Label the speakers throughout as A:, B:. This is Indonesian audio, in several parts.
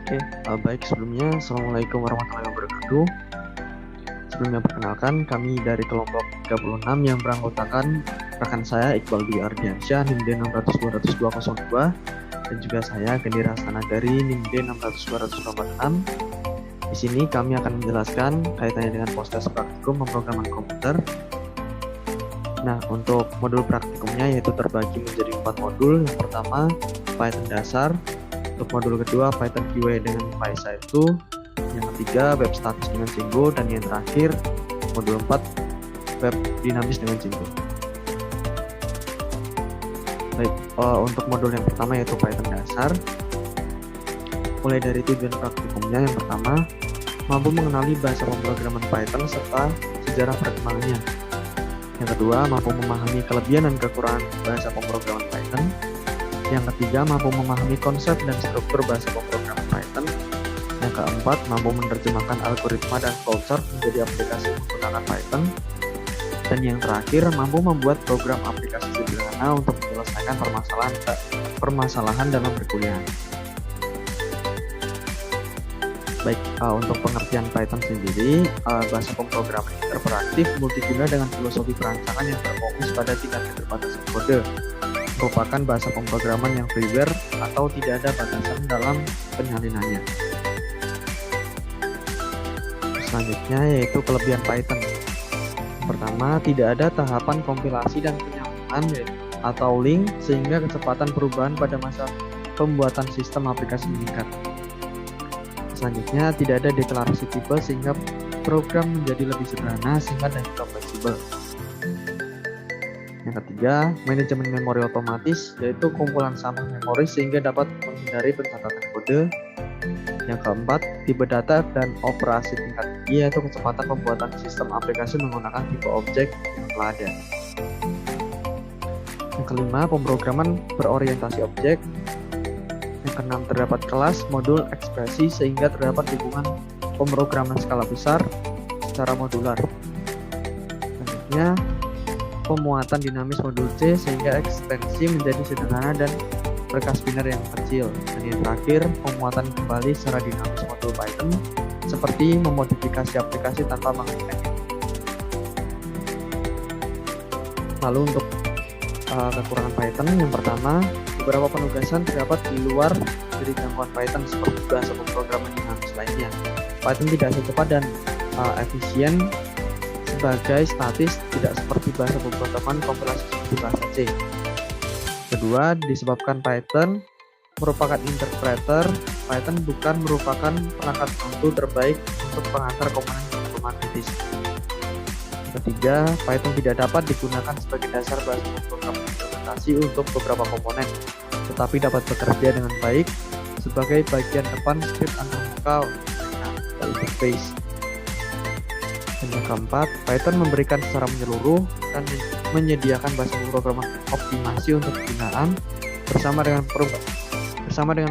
A: Oke, baik sebelumnya, Assalamualaikum warahmatullahi wabarakatuh. Sebelumnya perkenalkan, kami dari kelompok 36 yang beranggotakan rekan saya Iqbal Dwi Ardiansyah, NIM 600-200-202, dan juga saya Gendi Rasana dari NIM 600-200-246. Di sini kami akan menjelaskan kaitannya dengan proses praktikum pemrograman komputer. Nah, untuk modul praktikumnya yaitu terbagi menjadi 4 modul. Yang pertama, Python dasar. Untuk modul kedua, Python QA dengan PySci2. Yang ketiga, web statis dengan Django. Dan yang terakhir, modul 4, web dinamis dengan Django. Baik, untuk modul yang pertama yaitu Python dasar. Mulai dari tujuan praktikumnya, yang pertama, mampu mengenali bahasa pemrograman Python serta sejarah perkembangannya. Yang kedua, mampu memahami kelebihan dan kekurangan bahasa pemrograman Python. Yang ketiga, mampu memahami konsep dan struktur bahasa pemrograman Python. Yang keempat, mampu menerjemahkan algoritma dan flowchart menjadi aplikasi menggunakan Python. Dan yang terakhir, mampu membuat program aplikasi sederhana untuk menyelesaikan permasalahan dalam perkuliahan. Baik, untuk pengertian Python sendiri, bahasa pemrograman interaktif multiguna dengan filosofi perancangan yang berfokus pada tingkat keterbatasan kode. Merupakan bahasa pemrograman yang freeware atau tidak ada batasan dalam penyalinannya. Selanjutnya yaitu kelebihan Python. Pertama, tidak ada tahapan kompilasi dan penyambungan atau link sehingga kecepatan perubahan pada masa pembuatan sistem aplikasi meningkat. Selanjutnya, tidak ada deklarasi tipe sehingga program menjadi lebih sederhana sehingga dan juga fleksibel. Yang ketiga, manajemen memori otomatis, yaitu kumpulan sampel memori sehingga dapat menghindari pencatatan kode. Yang keempat, tipe data dan operasi tingkat tinggi, yaitu kecepatan pembuatan sistem aplikasi menggunakan tipe objek yang telah ada. Yang kelima, pemrograman berorientasi objek. Yang keenam, terdapat kelas, modul, ekspresi sehingga terdapat hubungan pemrograman skala besar secara modular. Selanjutnya, pemuatan dinamis modul C sehingga ekstensi menjadi sederhana dan berkas biner yang kecil. Dan yang terakhir, pemuatan kembali secara dinamis modul Python seperti memodifikasi aplikasi tanpa mengetiknya. Lalu untuk kekurangan Python, yang pertama, beberapa penugasan terdapat di luar dari jangkauan Python seperti bahasa pemrograman dinamis lainnya. Python tidak secepat dan efisien sebagai statis, tidak seperti bahasa pemrograman kompilasi seperti bahasa C. Kedua, disebabkan Python merupakan interpreter, Python bukan merupakan perangkat bantu terbaik untuk pengantar komponen elektromagnetis. Ketiga, Python tidak dapat digunakan sebagai dasar bahasa pemrograman implementasi untuk beberapa komponen, tetapi dapat bekerja dengan baik sebagai bagian depan script antarmuka atau interface. Dan yang keempat, Python memberikan secara menyeluruh dan menyediakan bahasa pemrograman optimasi untuk penggunaan bersama dengan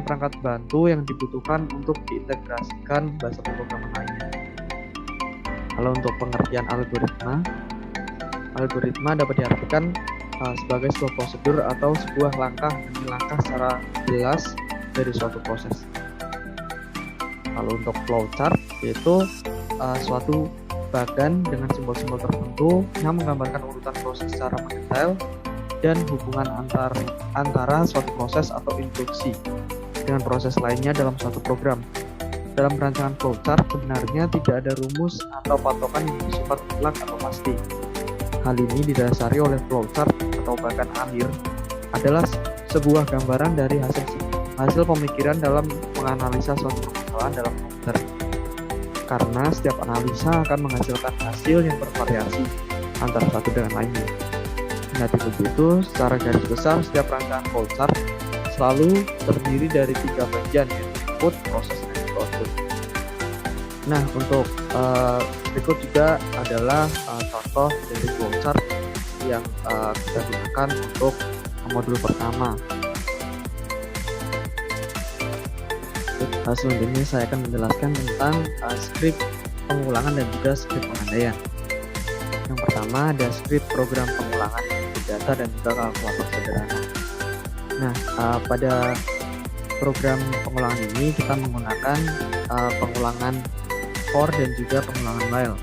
A: perangkat bantu yang dibutuhkan untuk diintegrasikan bahasa pemrograman lainnya. Kalau untuk pengertian algoritma dapat diartikan sebagai sebuah prosedur atau sebuah langkah demi langkah secara jelas dari suatu proses. Kalau untuk flowchart, yaitu suatu bagan dengan simbol-simbol tertentu yang menggambarkan urutan proses secara mendetail dan hubungan antara suatu proses atau instruksi dengan proses lainnya dalam suatu program. Dalam perancangan flowchart sebenarnya tidak ada rumus atau patokan yang bersifat mutlak atau pasti. Hal ini didasari oleh flowchart atau bagan akhir adalah sebuah gambaran dari hasil pemikiran dalam menganalisa suatu permasalahan dalam komputer. Karena setiap analisa akan menghasilkan hasil yang bervariasi antara satu dengan lainnya. Kendati begitu, secara garis besar setiap rancangan flowchart selalu terdiri dari 3 bagian, yaitu input, proses, dan output. Nah, untuk berikut juga adalah contoh dari flowchart yang kita gunakan untuk modul pertama. Selanjutnya saya akan menjelaskan tentang skrip pengulangan dan juga skrip pengandaian. Yang pertama ada skrip program pengulangan data dan juga kalkulator sederhana. Nah, pada program pengulangan ini kita menggunakan pengulangan for dan juga pengulangan while.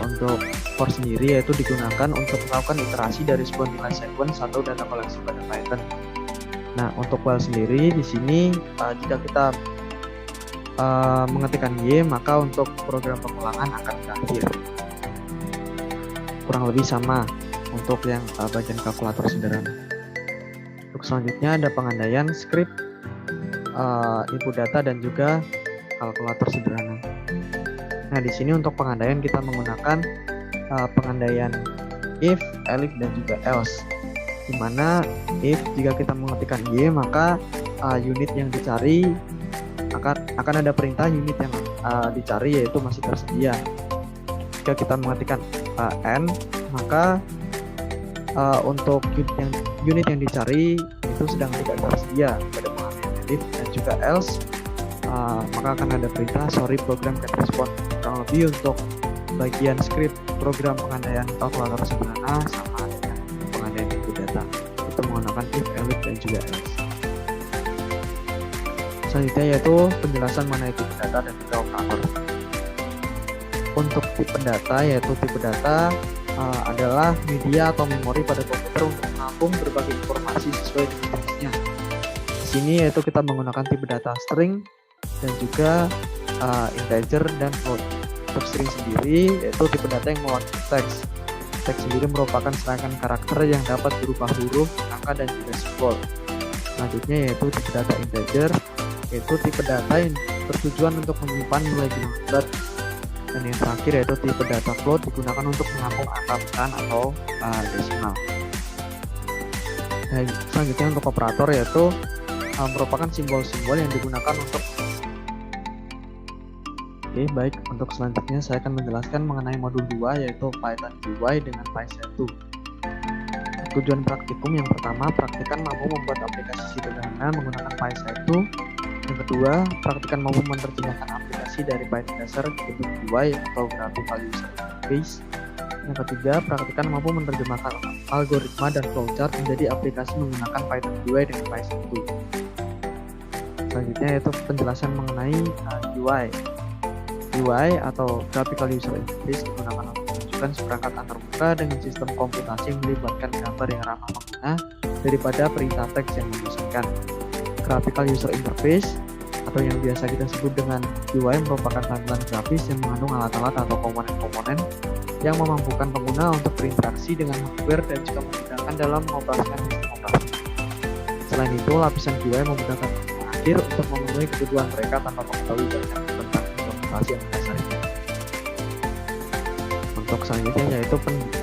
A: Untuk for sendiri yaitu digunakan untuk melakukan iterasi dari sebuah nilai sequence atau data koleksi pada Python. Nah, untuk while sendiri di sini jika kita mengetikkan Y, maka untuk program pengulangan akan berakhir. Kurang lebih sama untuk yang bagian kalkulator sederhana. Untuk selanjutnya ada pengandaian script, input data dan juga kalkulator sederhana. Nah, di sini untuk pengandaian kita menggunakan pengandaian if, elif dan juga else. Di mana if jika kita mengetikkan Y, maka unit yang dicari akan ada perintah unit yang dicari yaitu masih tersedia. Jika kita mengetikkan N, maka untuk unit yang dicari itu sedang tidak tersedia pada pengandaian elif dan juga else, maka akan ada perintah sorry program can't respond. Kurang lebih untuk bagian script program pengandaian kalkulator sederhana sama dengan pengandaian input data, itu menggunakan if, elif dan juga else. Selanjutnya yaitu penjelasan mengenai tipe data dan juga operator. Untuk tipe data yaitu tipe data adalah media atau memori pada komputer untuk menampung berbagai informasi sesuai dengan jenisnya. Di sini yaitu kita menggunakan tipe data string dan juga integer dan float. Untuk string sendiri yaitu tipe data yang mewakili teks. Teks sendiri merupakan serangkaian karakter yang dapat berupa huruf, angka dan juga simbol. Selanjutnya yaitu tipe data integer, yaitu tipe data yang bertujuan untuk menyimpan nilai bilang bulat. Dan yang terakhir yaitu tipe data float digunakan untuk menampung angka pecahan atau desimal. Nah, selanjutnya untuk operator yaitu merupakan simbol-simbol yang digunakan untuk baik, untuk selanjutnya saya akan menjelaskan mengenai modul 2 yaitu Python GUI dengan PySet2. Tujuan praktikum yang pertama, praktikan mampu membuat aplikasi sederhana menggunakan PySet2. Yang kedua, praktikan mampu menerjemahkan aplikasi dari Python dasar ke bentuk GUI atau Graphical User Interface. Yang ketiga, praktikan mampu menerjemahkan algoritma dan flowchart menjadi aplikasi menggunakan Python GUI dengan PySet2. Selanjutnya yaitu penjelasan mengenai GUI. GUI atau Graphical User Interface digunakan untuk menunjukkan seperangkat antarmuka dengan sistem komputasi yang melibatkan gambar yang ramah pengguna daripada perintah teks yang membosankan. Graphical User Interface atau yang biasa kita sebut dengan GUI merupakan tampilan grafis yang mengandung alat-alat atau komponen-komponen yang memampukan pengguna untuk berinteraksi dengan hardware dan juga memudahkan dalam mengoperasikan sistem operasi. Selain itu, lapisan GUI memudahkan pengguna akhir untuk memenuhi kebutuhan mereka tanpa mengetahui banyak tentang implementasi yang mendasarinya. Untuk selanjutnya yaitu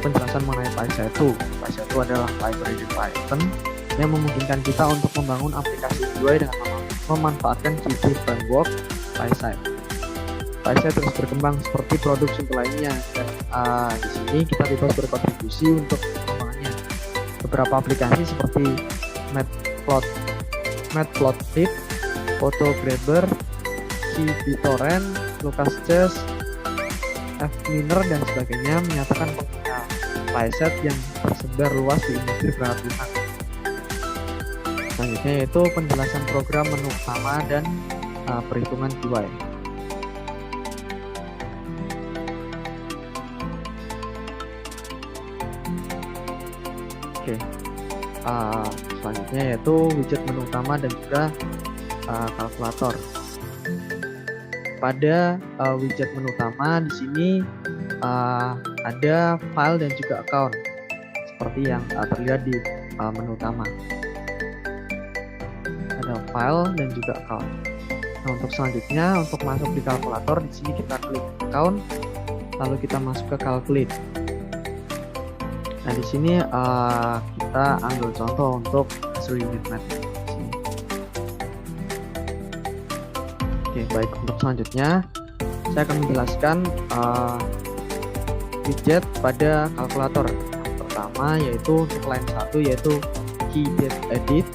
A: penjelasan mengenai PySet2. PySet2 adalah library di Python yang memungkinkan kita untuk membangun aplikasi GUI dengan memanfaatkan Qt framework PySet. PySet terus berkembang seperti produk simple lainnya dan di sini kita bebas berkontribusi untuk pengembangannya. Beberapa aplikasi seperti Matplotlib, PhotoGrabber, QBittorrent, LucasChess, Fminer dan sebagainya menyatakan pengguna PySet yang tersebar luas di industri perangkat lunak. Selanjutnya yaitu penjelasan program menu utama dan perhitungan GUI. Selanjutnya yaitu widget menu utama dan juga kalkulator. Pada widget menu utama di sini ada file dan juga account seperti yang terlihat di menu utama. Ada file dan juga account. Nah, untuk selanjutnya untuk masuk di kalkulator di sini kita klik account, lalu kita masuk ke calculate. Nah, di sini kita ambil contoh untuk hasil unit math. Oke, baik, untuk selanjutnya saya akan menjelaskan widget pada kalkulator. Yang pertama yaitu untuk line 1 yaitu key date edit.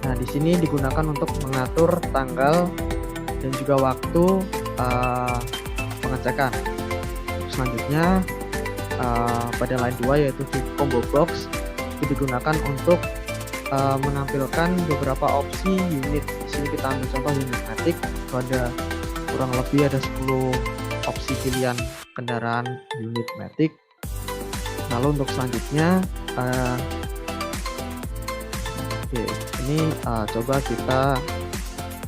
A: Nah, di sini digunakan untuk mengatur tanggal dan juga waktu pengecekan. Selanjutnya pada line 2 yaitu combo box itu digunakan untuk menampilkan beberapa opsi unit. Di sini kita ambil contoh unit matic, itu ada kurang lebih ada 10 opsi pilihan kendaraan unit matic. Lalu untuk selanjutnya ini coba kita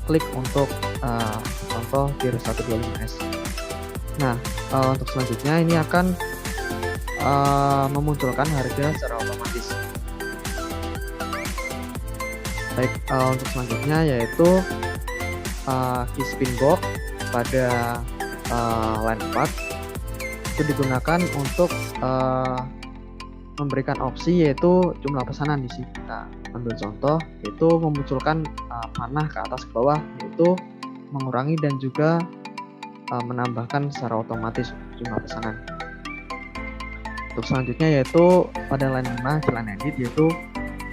A: klik untuk contoh tier 125S. Nah, untuk selanjutnya ini akan memunculkan harga secara otomatis. Baik, untuk selanjutnya yaitu key spin box pada line 4 itu digunakan untuk memberikan opsi yaitu jumlah pesanan di sini. Kita ambil contoh yaitu memunculkan panah ke atas ke bawah, yaitu mengurangi dan juga menambahkan secara otomatis jumlah pesanan. Untuk selanjutnya yaitu pada line 5 line edit, yaitu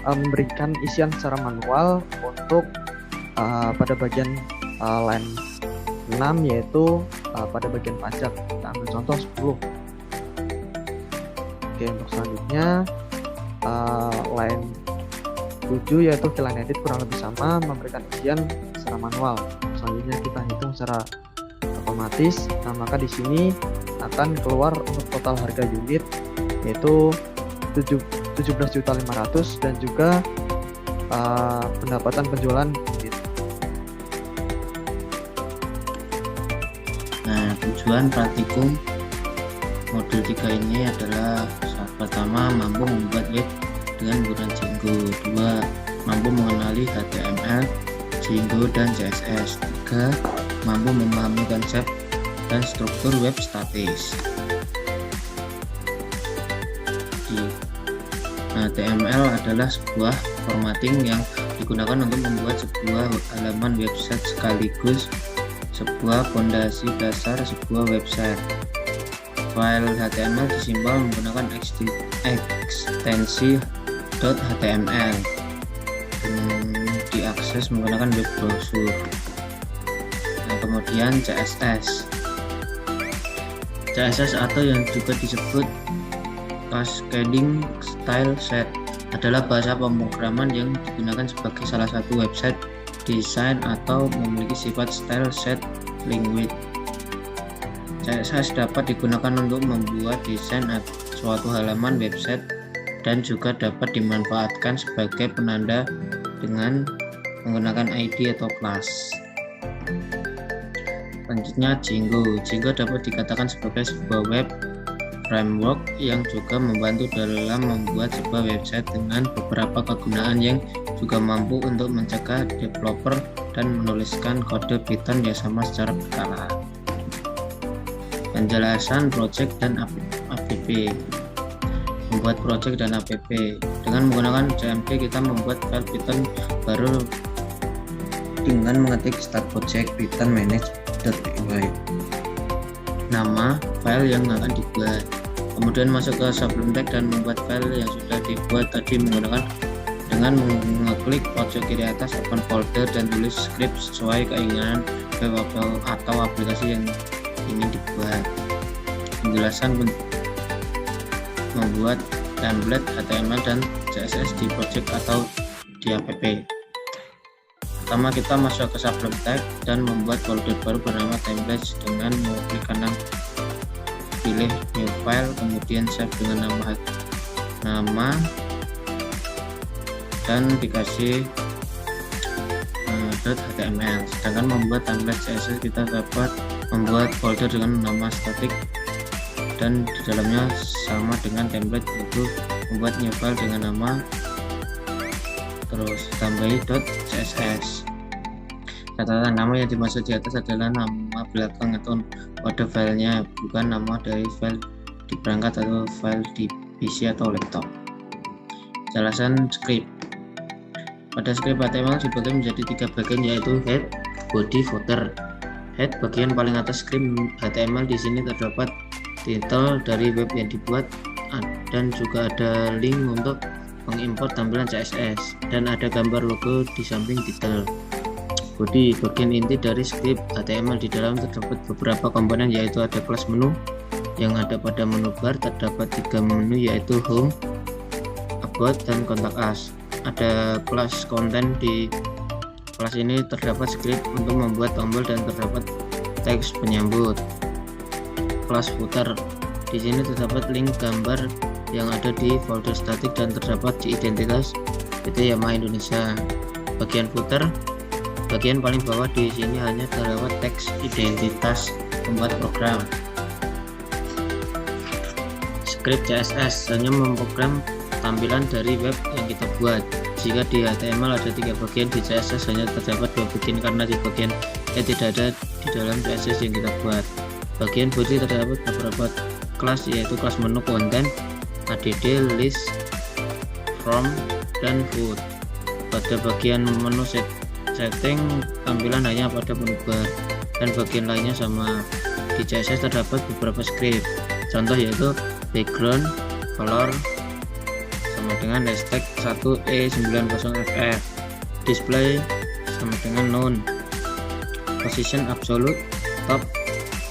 A: memberikan isian secara manual untuk pada bagian line 6 yaitu pada bagian pajak. Kita ambil contoh 10. Oke, untuk selanjutnya line 7 yaitu line edit kurang lebih sama, memberikan isian secara manual. Selanjutnya kita hitung secara otomatis. Nah, maka di sini akan keluar untuk total harga unit yaitu 17.500.000 dan juga pendapatan penjualan unit.
B: Nah, tujuan praktikum modul 3 ini adalah pertama, mampu membuat web dengan menggunakan Django. 2, mampu mengenali HTML, Django, dan CSS. 3, mampu memahami konsep dan struktur web statis. HTML adalah sebuah formatting yang digunakan untuk membuat sebuah halaman website sekaligus sebuah fondasi dasar sebuah website. File HTML disimpan menggunakan ekstensi .html, diakses menggunakan web browser. Nah, kemudian CSS atau yang juga disebut Cascading Style Set adalah bahasa pemrograman yang digunakan sebagai salah satu website desain atau memiliki sifat style set language. CSS dapat digunakan untuk membuat desain suatu halaman website dan juga dapat dimanfaatkan sebagai penanda dengan menggunakan ID atau class. Selanjutnya Django dapat dikatakan sebagai sebuah web framework yang juga membantu dalam membuat sebuah website dengan beberapa kegunaan yang juga mampu untuk mencegah developer dan menuliskan kode Python yang sama secara berkala. Penjelasan project dan app. Membuat project dan app. Dengan menggunakan CMD kita membuat file Python baru dengan mengetik start project python manage.py, nama file yang akan dibuat. Kemudian masuk ke sebelum tag dan membuat file yang sudah dibuat tadi menggunakan dengan mengeklik pojok kiri atas open folder dan tulis script sesuai keinginan web atau aplikasi yang ingin dibuat. Penjelasan membuat template HTML dan CSS di project atau di app. Pertama, kita masuk ke sebelum tag dan membuat folder baru bernama templates dengan mengeklik kanan pilih new file, kemudian save dengan nama dan dikasih .html. Sedangkan membuat template CSS kita dapat membuat folder dengan nama static dan di dalamnya sama dengan template, yaitu membuat new file dengan nama terus tambahi .css. Catatan, nama yang dimaksud di atas adalah nama belakang atau kode filenya, bukan nama dari file di perangkat atau file di PC atau laptop. Jelasan script. Pada script HTML dibagi menjadi 3 bagian, yaitu head, body, footer. Head bagian paling atas script HTML. Di sini terdapat title dari web yang dibuat dan juga ada link untuk mengimport tampilan CSS dan ada gambar logo di samping title. Body bagian inti dari script HTML. Di dalam terdapat beberapa komponen, yaitu ada kelas menu yang ada pada menu bar. Terdapat 3 menu, yaitu home, about, dan contact us. Ada kelas konten di kelas ini terdapat script untuk membuat tombol dan terdapat teks penyambut. Kelas footer. Di sini terdapat link gambar yang ada di folder statik dan terdapat di identitas PT Yamaha Indonesia. Bagian footer, bagian paling bawah di sini hanya terdapat teks identitas pembuat program. Script CSS hanya memprogram tampilan dari web yang kita buat. Jika di HTML ada 3 bagian, di CSS hanya terdapat 2 bagian karena di bagian tidak ada di dalam CSS yang kita buat. Bagian body terdapat beberapa kelas, yaitu kelas menu konten, add, list, from, dan food. Pada bagian menu setting, tampilan hanya pada menu bar, dan bagian lainnya sama. Di CSS terdapat beberapa script, contoh yaitu background color sama dengan hashtag 1E90FF, display sama dengan none, position absolute top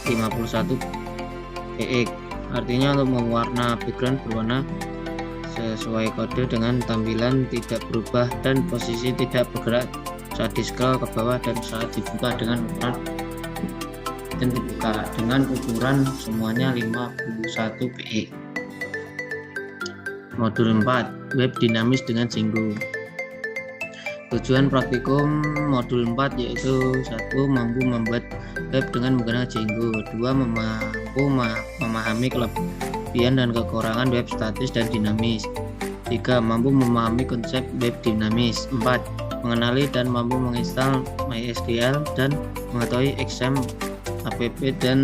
B: 51 px, artinya untuk mewarna background berwarna sesuai kode dengan tampilan tidak berubah dan posisi tidak bergerak saat di scroll ke bawah dan saat dibuka dengan ukuran semuanya 51 px. Modul 4, web dinamis dengan Django. Tujuan praktikum modul 4 yaitu 1. Mampu membuat web dengan menggunakan Django. 2. Mampu memahami kelebihan dan kekurangan web statis dan dinamis. 3. Mampu memahami konsep web dinamis. 4. Mengenali dan mampu menginstal MySQL dan mengetahui XAMPP, app, dan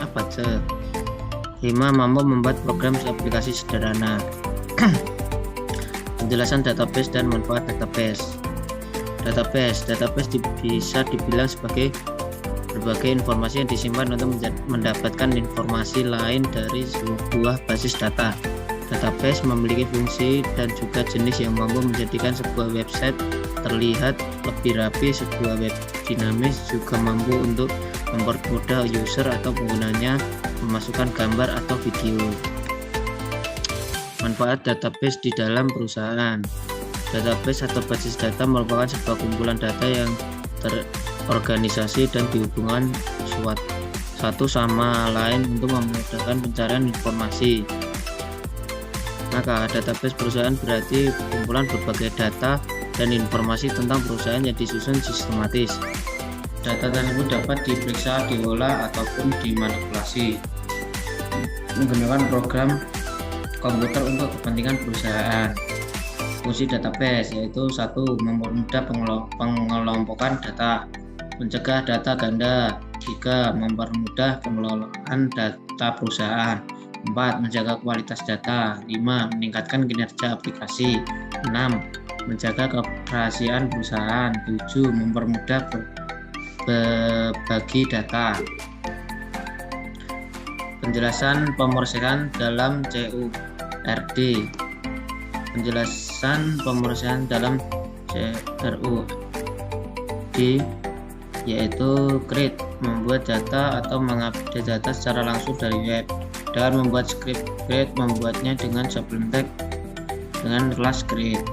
B: Apache. 5. Mampu membuat program aplikasi sederhana. Penjelasan database dan manfaat database. Database bisa dibilang sebagai berbagai informasi yang disimpan untuk mendapatkan informasi lain dari sebuah basis data. Database memiliki fungsi dan juga jenis yang mampu menjadikan sebuah website terlihat lebih rapi. Sebuah web dinamis juga mampu untuk mempermudah user atau penggunanya memasukkan gambar atau video. Manfaat database di dalam perusahaan. Database atau basis data merupakan sebuah kumpulan data yang terorganisasi dan dihubungkan satu sama lain untuk memudahkan pencarian informasi. Maka database perusahaan berarti kumpulan berbagai data dan informasi tentang perusahaan yang disusun sistematis. Data tersebut dapat diperiksa, diolah, ataupun dimanipulasi menggunakan program komputer untuk kepentingan perusahaan. Fungsi database yaitu 1. Mempermudah pengelompokan data, mencegah data ganda. 3. Mempermudah pengelolaan data perusahaan. 4. Menjaga kualitas data. 5. Meningkatkan kinerja aplikasi. 6. Menjaga kerahasiaan perusahaan. 7. Mempermudah berbagi data. Penjelasan pemrosesan dalam CRUD. Penjelasan pemrosesan dalam CRUD yaitu create, membuat data atau mengupdate data secara langsung dari web. Dengan membuat script create, membuatnya dengan sebelum tag dengan kelas create.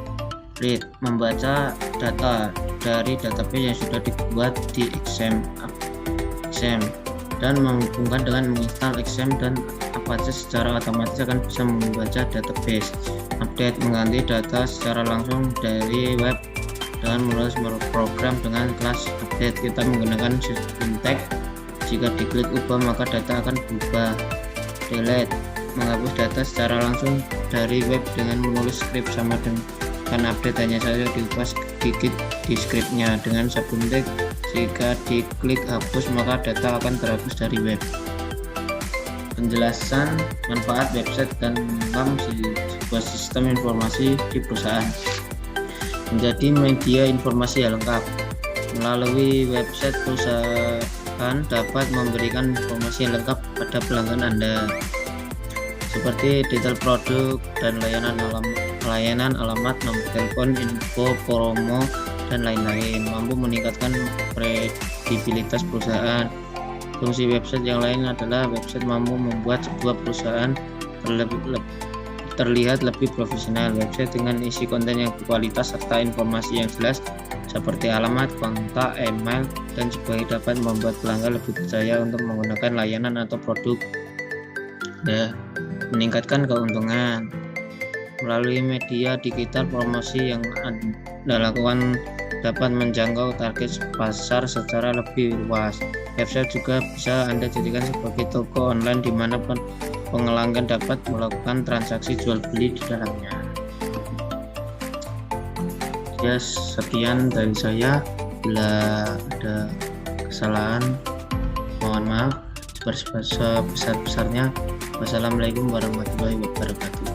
B: Membaca data dari database yang sudah dibuat di XAMPP dan menghubungkan dengan menginstal XAMPP dan Apache secara otomatis akan bisa membaca database. Update, mengganti data secara langsung dari web dengan menulis program dengan kelas update. Kita menggunakan syntax, jika diklik ubah maka data akan berubah. Delete, menghapus data secara langsung dari web dengan menulis script sama dengan update, hanya saja diubah sedikit di scriptnya. Dengan subuntik, jika diklik hapus maka data akan terhapus dari web. Penjelasan manfaat website dan dalam sebuah sistem informasi di perusahaan. Menjadi media informasi yang lengkap. Melalui website, perusahaan dapat memberikan informasi yang lengkap pada pelanggan Anda, seperti detail produk dan layanan alamat, nomor telepon, info, promo, dan lain-lain. Mampu meningkatkan kredibilitas perusahaan. Fungsi website yang lain adalah website mampu membuat sebuah perusahaan terlihat lebih profesional. Website dengan isi konten yang berkualitas serta informasi yang jelas seperti alamat, kontak, email, dan sebagainya dapat membuat pelanggan lebih percaya untuk menggunakan layanan atau produk. Ya, meningkatkan keuntungan melalui media digital, promosi yang Anda lakukan dapat menjangkau target pasar secara lebih luas. Website juga bisa Anda jadikan sebagai toko online di mana pelanggan dapat melakukan transaksi jual beli di dalamnya. Ya, sekian dari saya. Bila ada kesalahan, mohon maaf sebesar-besarnya. Wassalamualaikum warahmatullahi wabarakatuh.